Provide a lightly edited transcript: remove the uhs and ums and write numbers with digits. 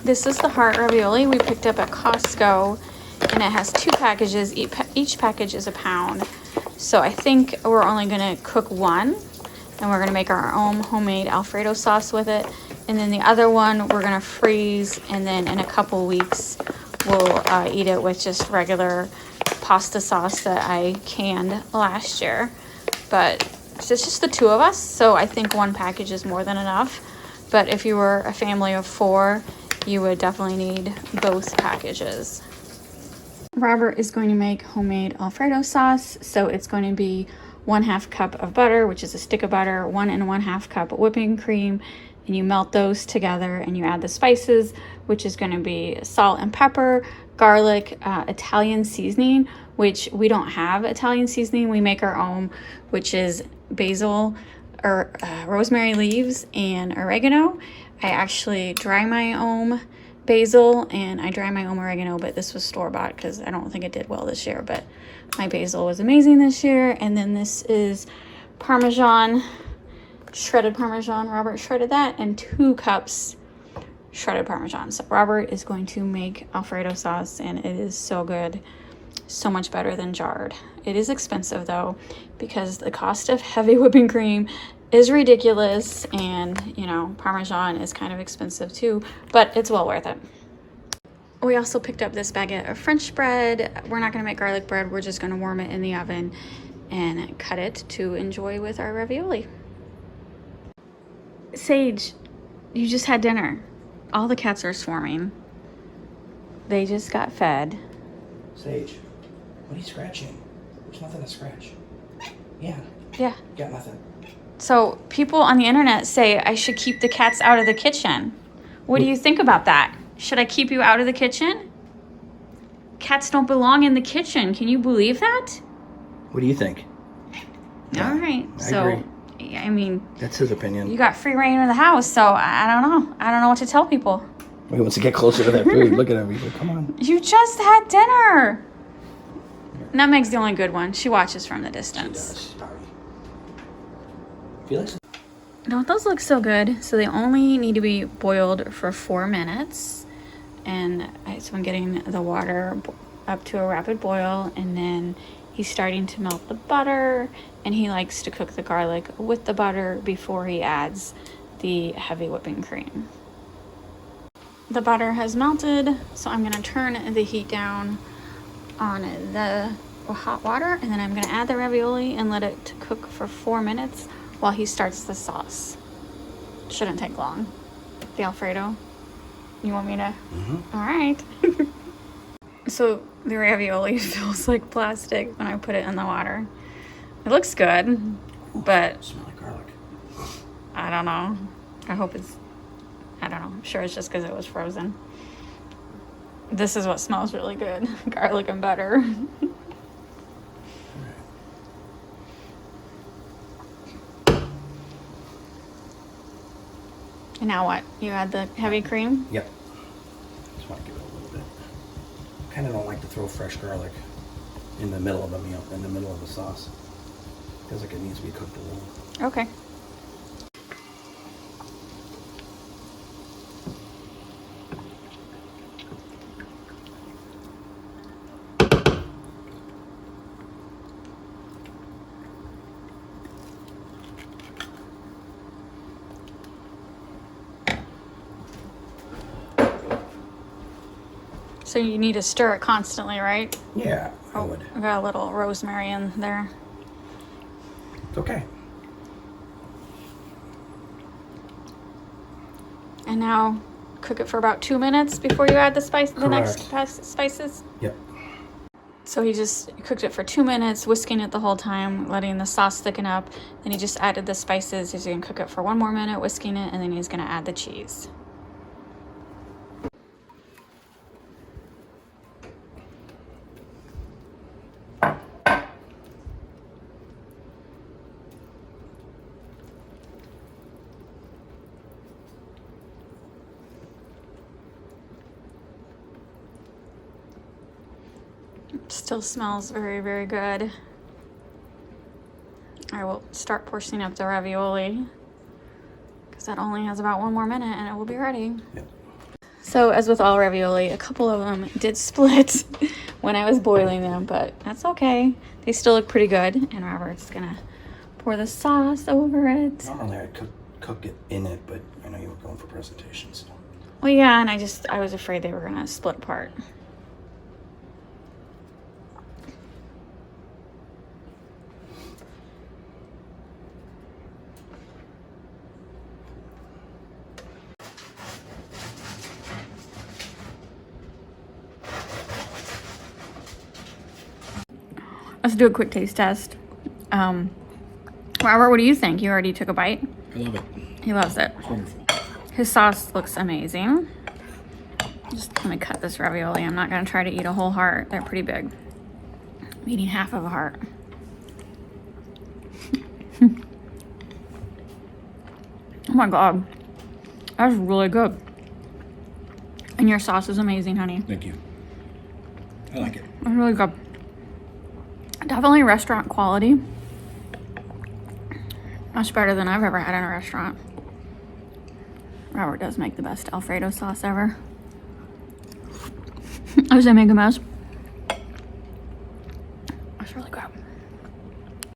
This is the heart ravioli we picked up at Costco, and it has 2 packages. Each package is a pound. So I think we're only gonna cook one, and we're gonna make our own homemade Alfredo sauce with it. And then the other one we're gonna freeze, and then in a couple weeks we'll eat it with just regular pasta sauce that I canned last year. But it's just the 2 of us, so I think 1 package is more than enough. But if you were a family of 4, you would definitely need both packages. Robert is going to make homemade Alfredo sauce, so it's going to be 1/2 cup of butter, which is a stick of butter, 1 1/2 cup whipping cream, and you melt those together and you add the spices, which is going to be salt and pepper, garlic, Italian seasoning, which we don't have Italian seasoning. We make our own, which is basil or rosemary leaves and oregano. I actually dry my own basil and I dry my own oregano, but this was store-bought because I don't think it did well this year, but my basil was amazing this year. And then this is Parmesan, shredded Parmesan. Robert shredded that, and 2 cups shredded Parmesan. So Robert is going to make Alfredo sauce, and it is so good. So much better than jarred. It is expensive though, because the cost of heavy whipping cream is ridiculous, and you know, Parmesan is kind of expensive too, but it's well worth it. We also picked up this baguette of French bread. We're not gonna make garlic bread, we're just gonna warm it in the oven and cut it to enjoy with our ravioli. Sage, you just had dinner. All the cats are swarming. They just got fed. Sage, what are you scratching? There's nothing to scratch. Yeah. Yeah. Got nothing. So people on the internet say I should keep the cats out of the kitchen. What do you think about that? Should I keep you out of the kitchen? Cats don't belong in the kitchen. Can you believe that? What do you think? Yeah, all right. I agree. I mean, That's his opinion. you got free reign of the house, so I don't know. I don't know what to tell people. He wants to get closer to that food. Look at him. He's like, come on. You just had dinner. Nutmeg's the only good one. She watches from the distance. She does. She's party. Felix? Don't those look so good? So they only need to be boiled for 4 minutes. And so I'm getting the water up to a rapid boil, and then he's starting to melt the butter, and he likes to cook the garlic with the butter before he adds the heavy whipping cream. The butter has melted, so I'm gonna turn the heat down on the hot water, and then I'm gonna add the ravioli and let it cook for 4 minutes while he starts the sauce. Shouldn't take long. The Alfredo. You want me to? Mm-hmm. All right. So the ravioli feels like plastic when I put it in the water. It looks good, but Smell like garlic. I don't know. I hope it's, I don't know. I'm sure it's just because it was frozen. This is what smells really good. Garlic and butter. And now what? You add the heavy cream? Yep. Just want to give it a little bit. Kind of don't like to throw fresh garlic in the middle of a meal, in the middle of the sauce. Feels like it needs to be cooked a little. Okay. So you need to stir it constantly, right? Yeah, I would. I got a little rosemary in there. It's okay. And now cook it for about 2 minutes before you add the next Correct. spices. Yep. So he just cooked it for 2 minutes, whisking it the whole time, letting the sauce thicken up. Then he just added the spices. He's gonna cook it for 1 more minute, whisking it, and then he's gonna add the cheese. Still smells very, very good. I will start portioning up the ravioli because that only has about 1 more minute and it will be ready. Yep. So as with all ravioli, a couple of them did split when I was boiling them, but that's okay. They still look pretty good. And Robert's gonna pour the sauce over it. Normally I'd cook it in it, but I know you were going for presentation, so. Well, yeah, and I was afraid they were gonna split apart. Let's do a quick taste test. Robert, what do you think? You already took a bite? I love it. He loves it. It's wonderful. His sauce looks amazing. Just let me cut this ravioli. I'm not gonna try to eat a whole heart. They're pretty big. I'm eating half of a heart. Oh my God. That's really good. And your sauce is amazing, honey. Thank you. I like it. It's really good. Definitely restaurant quality. Much better than I've ever had in a restaurant. Robert does make the best Alfredo sauce ever. Does it make a mess?